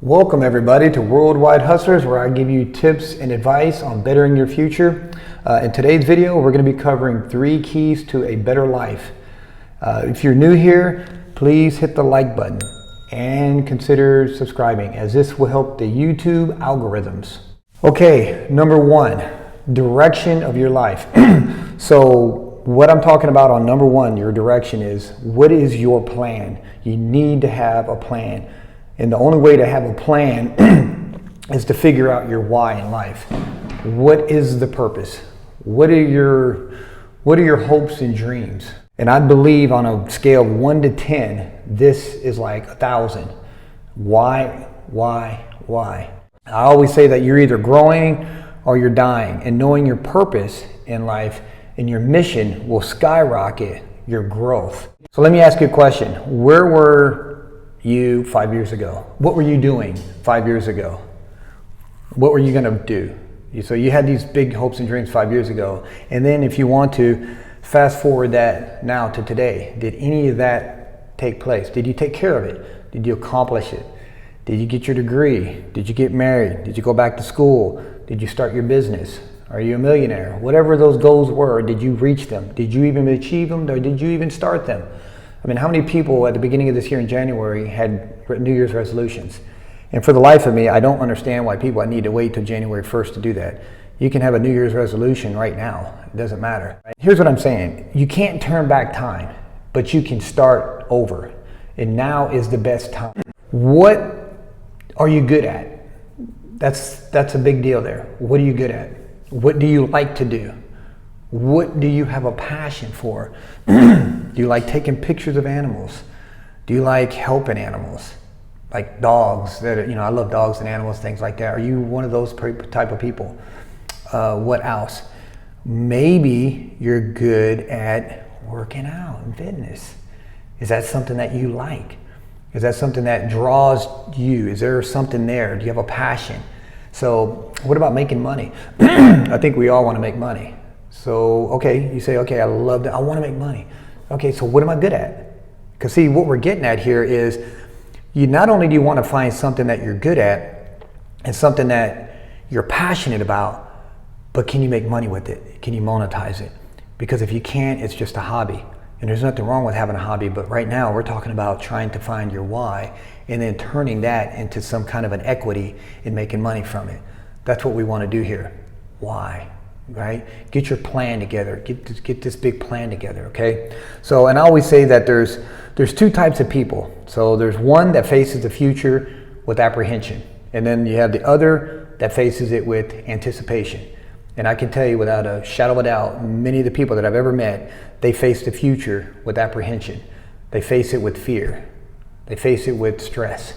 Welcome everybody to Worldwide Hustlers, where I give you tips and advice on bettering your future. In today's video, we're going to be covering 3 keys to a better life. If you're new here, please hit the like button and consider subscribing, as this will help the YouTube algorithms. Okay, number 1, direction of your life. So what I'm talking about on number 1, your direction, is what is your plan? You need to have a plan. And the only way to have a plan is to figure out your why in life. What is the purpose? What are your hopes and dreams? And I believe on a scale of 1 to 10, this is like 1,000. Why? I always say that you're either growing or you're dying, and knowing your purpose in life and your mission will skyrocket your growth. So let me ask you a question. Where were you 5 years ago? What were you doing 5 years ago? What were you going to do? So you had these big hopes and dreams 5 years ago, and then if you want to fast forward that now to today, did any of that take place? Did you take care of it? Did you accomplish it? Did you get your degree? Did you get married? Did you go back to school? Did you start your business? Are you a millionaire? Whatever those goals were, did you reach them? Did you even achieve them, or did you even start them? I mean, how many people at the beginning of this year in January had New Year's resolutions? And for the life of me, I don't understand why people need to wait till January 1st to do that. You can have a New Year's resolution right now. It doesn't matter. Here's what I'm saying. You can't turn back time, but you can start over. And now is the best time. What are you good at? That's a big deal there. What are you good at? What do you like to do? What do you have a passion for? Do you like taking pictures of animals? Do you like helping animals? Like dogs, I love dogs and animals, things like that. Are you one of those type of people? What else? Maybe you're good at working out and fitness. Is that something that you like? Is that something that draws you? Is there something there? Do you have a passion? So what about making money? I think we all want to make money. So, okay, you say, okay, I love that. I want to make money. Okay, so what am I good at? Because see, what we're getting at here is you not only do you want to find something that you're good at and something that you're passionate about, but can you make money with it? Can you monetize it? Because if you can't, it's just a hobby. And there's nothing wrong with having a hobby, but right now we're talking about trying to find your why and then turning that into some kind of an equity and making money from it. That's what we want to do here. Why? Right? Get your plan together. Get this big plan together, okay? So, and I always say that there's 2 types of people. So there's one that faces the future with apprehension, and then you have the other that faces it with anticipation. And I can tell you without a shadow of a doubt, many of the people that I've ever met, they face the future with apprehension. They face it with fear. They face it with stress.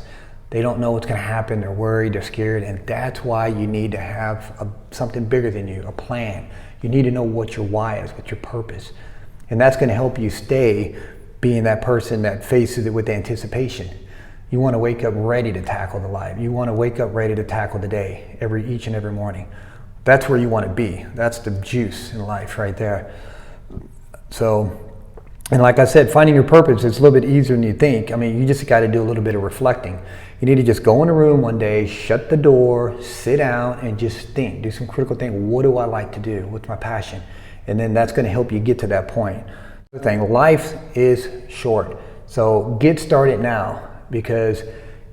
They don't know what's going to happen. They're worried, they're scared, and that's why you need to have something bigger than you, a plan. You need to know what your why is, what your purpose. And that's going to help you stay being that person that faces it with anticipation. You want to wake up ready to tackle the life. You want to wake up ready to tackle the day, each and every morning. That's where you want to be. That's the juice in life right there. So, and like I said, finding your purpose is a little bit easier than you think. I mean, you just got to do a little bit of reflecting. You need to just go in a room one day, shut the door, sit down, and just think. Do some critical thinking. What do I like to do? What's my passion? And then that's going to help you get to that point. The thing, life is short. So get started now, because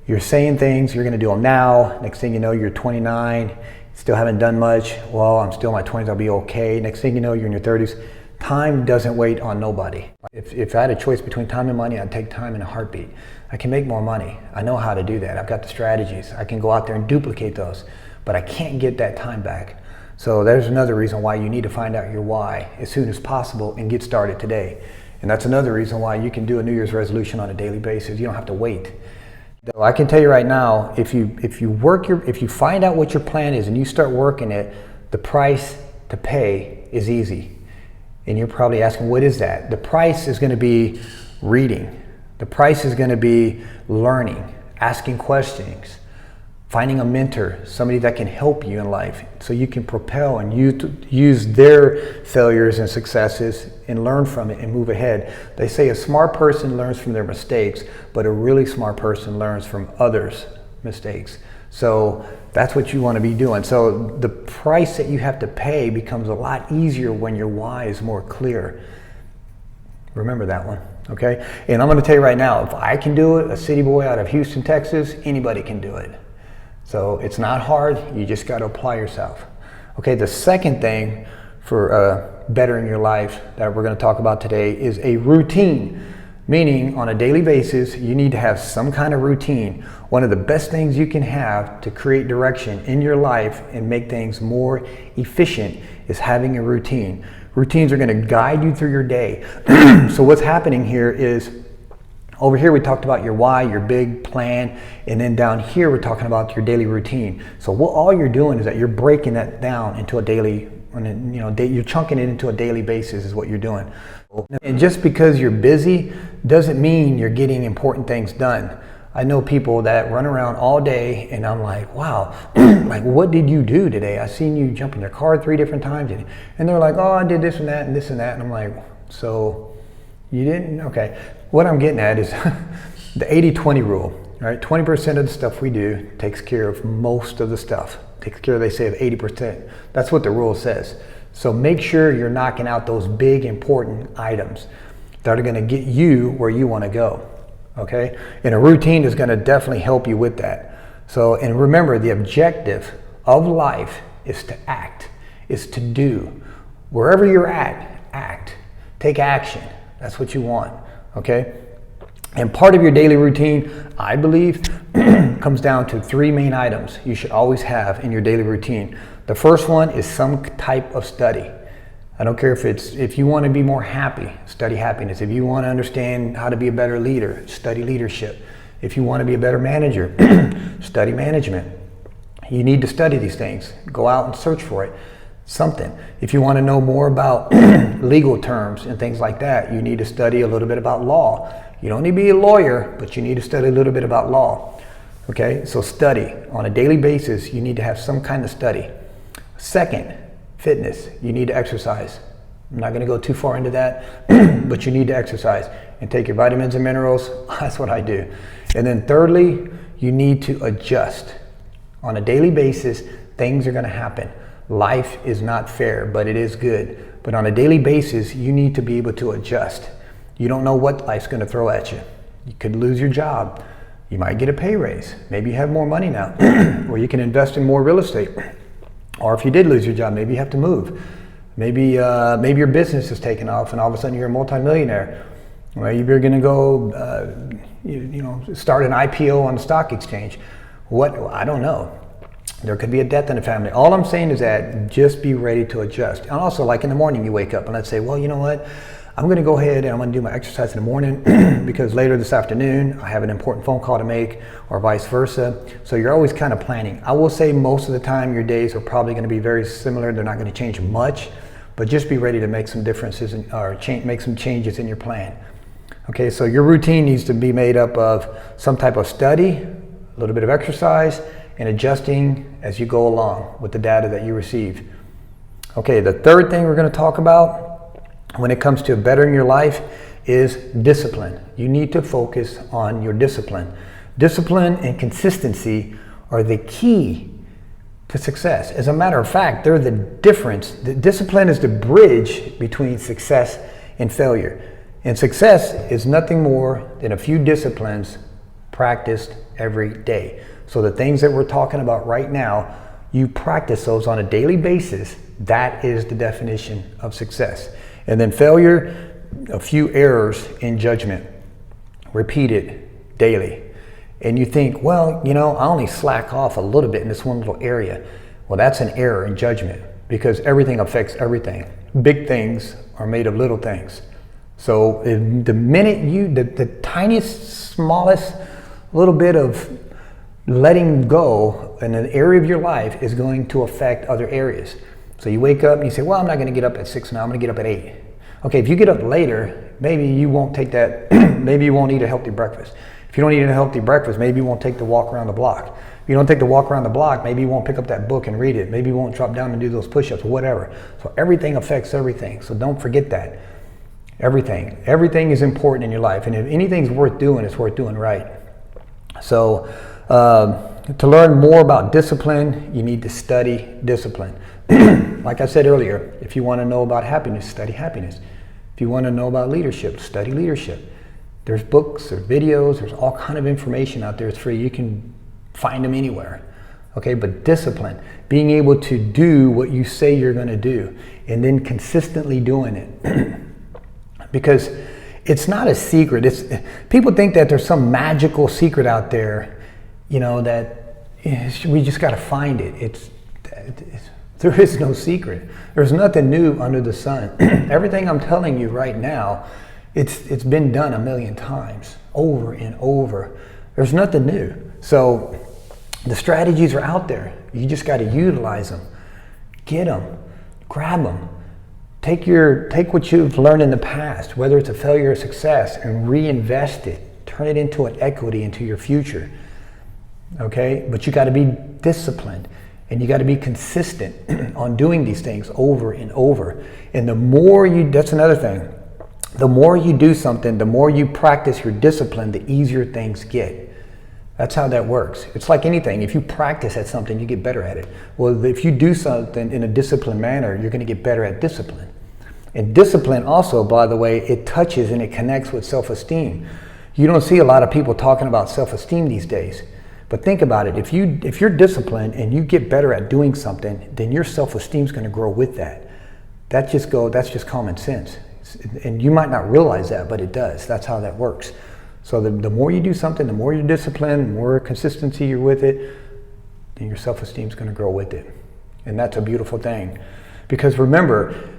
you're saying things, you're going to do them now. Next thing you know, you're 29, still haven't done much. Well, I'm still in my 20s, I'll be okay. Next thing you know, you're in your 30s. Time doesn't wait on nobody. If I had a choice between time and money, I'd take time in a heartbeat. I can make more money. I know how to do that. I've got the strategies. I can go out there and duplicate those, but I can't get that time back. So there's another reason why you need to find out your why as soon as possible and get started today. And that's another reason why you can do a New Year's resolution on a daily basis. You don't have to wait. So I can tell you right now, if you find out what your plan is and you start working it, the price to pay is easy. And you're probably asking, what is that? The price is going to be reading. The price is going to be learning, asking questions, finding a mentor, somebody that can help you in life so you can propel and use their failures and successes and learn from it and move ahead. They say a smart person learns from their mistakes, but a really smart person learns from others' mistakes. So that's what you want to be doing. So the price that you have to pay becomes a lot easier when your why is more clear. Remember that one, okay? And I'm going to tell you right now, if I can do it, a city boy out of Houston, Texas, anybody can do it. So it's not hard, you just got to apply yourself. Okay, the second thing for bettering your life that we're going to talk about today is a routine. Meaning, on a daily basis, you need to have some kind of routine. One of the best things you can have to create direction in your life and make things more efficient is having a routine. Routines are going to guide you through your day. So what's happening here is, over here we talked about your why, your big plan, and then down here we're talking about your daily routine. So what all you're doing is that you're breaking that down into a daily, you're chunking it into a daily basis is what you're doing. And just because you're busy doesn't mean you're getting important things done. I know people that run around all day and I'm like, wow, like what did you do today? I seen you jump in your car 3 different times. And they're like, oh, I did this and that and this and that. And I'm like, so you didn't? Okay. What I'm getting at is the 80-20 rule, right? 20% of the stuff we do takes care of most of the stuff. Takes care, they say, of 80%. That's what the rule says. So make sure you're knocking out those big important items that are going to get you where you want to go. Okay? And a routine is going to definitely help you with that. So, and remember, the objective of life is to act, is to do. Wherever you're at, act. Take action. That's what you want. Okay? And part of your daily routine, I believe, comes down to 3 main items you should always have in your daily routine. The first one is some type of study. I don't care if you want to be more happy, study happiness. If you want to understand how to be a better leader, study leadership. If you want to be a better manager, study management. You need to study these things. Go out and search for it. Something. If you want to know more about legal terms and things like that, you need to study a little bit about law. You don't need to be a lawyer, but you need to study a little bit about law. Okay, so study. On a daily basis, you need to have some kind of study. Second, fitness. You need to exercise. I'm not going to go too far into that, but you need to exercise and take your vitamins and minerals. That's what I do. And then thirdly, you need to adjust. On a daily basis, things are going to happen. Life is not fair, but it is good. But on a daily basis, you need to be able to adjust. You don't know what life's going to throw at you. You could lose your job. You might get a pay raise. Maybe you have more money now, or you can invest in more real estate. Or if you did lose your job, maybe you have to move. Maybe your business is taking off and all of a sudden you're a multimillionaire. Maybe you're going to go start an IPO on the stock exchange. I don't know. There could be a death in the family. All I'm saying is that just be ready to adjust. And also, like in the morning you wake up and let's say, well, you know what? I'm going to go ahead and I'm going to do my exercise in the morning because later this afternoon I have an important phone call to make, or vice versa. So you're always kind of planning. I will say most of the time your days are probably going to be very similar. They're not going to change much, but just be ready to make some differences or make some changes in your plan. Okay, so your routine needs to be made up of some type of study, a little bit of exercise, and adjusting as you go along with the data that you receive. Okay, the third thing we're going to talk about when it comes to bettering your life is discipline. You need to focus on your discipline. Discipline and consistency are the key to success. As a matter of fact, they're the difference. The discipline is the bridge between success and failure. And success is nothing more than a few disciplines practiced every day. So the things that we're talking about right now, you practice those on a daily basis. That is the definition of success. And then failure, a few errors in judgment, repeated daily. And you think, well, I only slack off a little bit in this one little area. Well, that's an error in judgment because everything affects everything. Big things are made of little things. So the minute the tiniest, smallest little bit of letting go in an area of your life is going to affect other areas. So you wake up and you say, well, I'm not going to get up at 6 now, I'm going to get up at 8. Okay, if you get up later, maybe you won't take that, maybe you won't eat a healthy breakfast. If you don't eat a healthy breakfast, maybe you won't take the walk around the block. If you don't take the walk around the block, maybe you won't pick up that book and read it. Maybe you won't drop down and do those push-ups, whatever. So everything affects everything. So don't forget that. Everything is important in your life. And if anything's worth doing, it's worth doing right. So To learn more about discipline, you need to study discipline. Like I said earlier, if you want to know about happiness, study happiness. If you want to know about leadership, study leadership. There's books, there's videos, there's all kind of information out there. It's free. You can find them anywhere. Okay, but discipline, being able to do what you say you're going to do and then consistently doing it. Because it's not a secret. People think that there's some magical secret out there, you know, that we just got to find it. There is no secret. There's nothing new under the sun. Everything I'm telling you right now, it's been done a million times, over and over. There's nothing new. So the strategies are out there. You just got to utilize them. Get them. Grab them. Take what you've learned in the past, whether it's a failure or success, and reinvest it. Turn it into an equity into your future. Okay? But you got to be disciplined. And you got to be consistent on doing these things over and over. And the more that's another thing. The more you do something, the more you practice your discipline, the easier things get. That's how that works. It's like anything. If you practice at something, you get better at it. Well, if you do something in a disciplined manner, you're going to get better at discipline. And discipline also, by the way, it touches and it connects with self-esteem. You don't see a lot of people talking about self-esteem these days. But think about it. If you're disciplined and you get better at doing something, then your self-esteem is going to grow with that. That's just common sense. And you might not realize that, but it does. That's how that works. So the more you do something, the more you're disciplined, the more consistency you're with it, then your self-esteem is going to grow with it. And that's a beautiful thing. Because remember,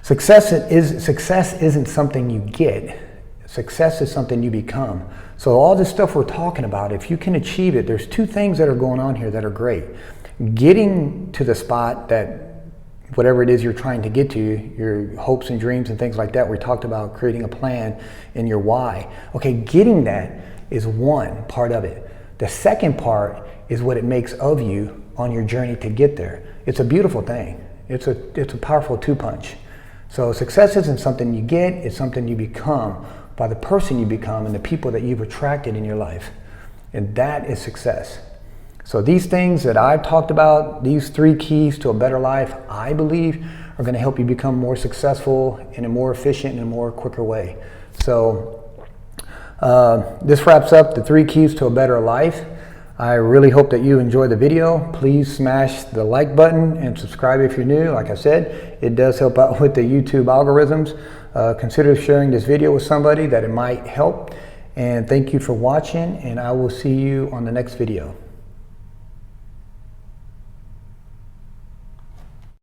success isn't something you get. Success is something you become. So all this stuff we're talking about, if you can achieve it, there's two things that are going on here that are great. Getting to the spot that whatever it is you're trying to get to, your hopes and dreams and things like that, we talked about creating a plan and your why. Okay, getting that is one part of it. The second part is what it makes of you on your journey to get there. It's a beautiful thing. It's a powerful two-punch. So success isn't something you get, it's something you become by the person you become and the people that you've attracted in your life. And that is success. So these things that I've talked about, these 3 keys to a better life, I believe are going to help you become more successful in a more efficient and a more quicker way. So this wraps up the 3 keys to a better life. I really hope that you enjoy the video. Please smash the like button and subscribe if you're new. Like I said, it does help out with the YouTube algorithms. Consider sharing this video with somebody that it might help. And thank you for watching, and I will see you on the next video.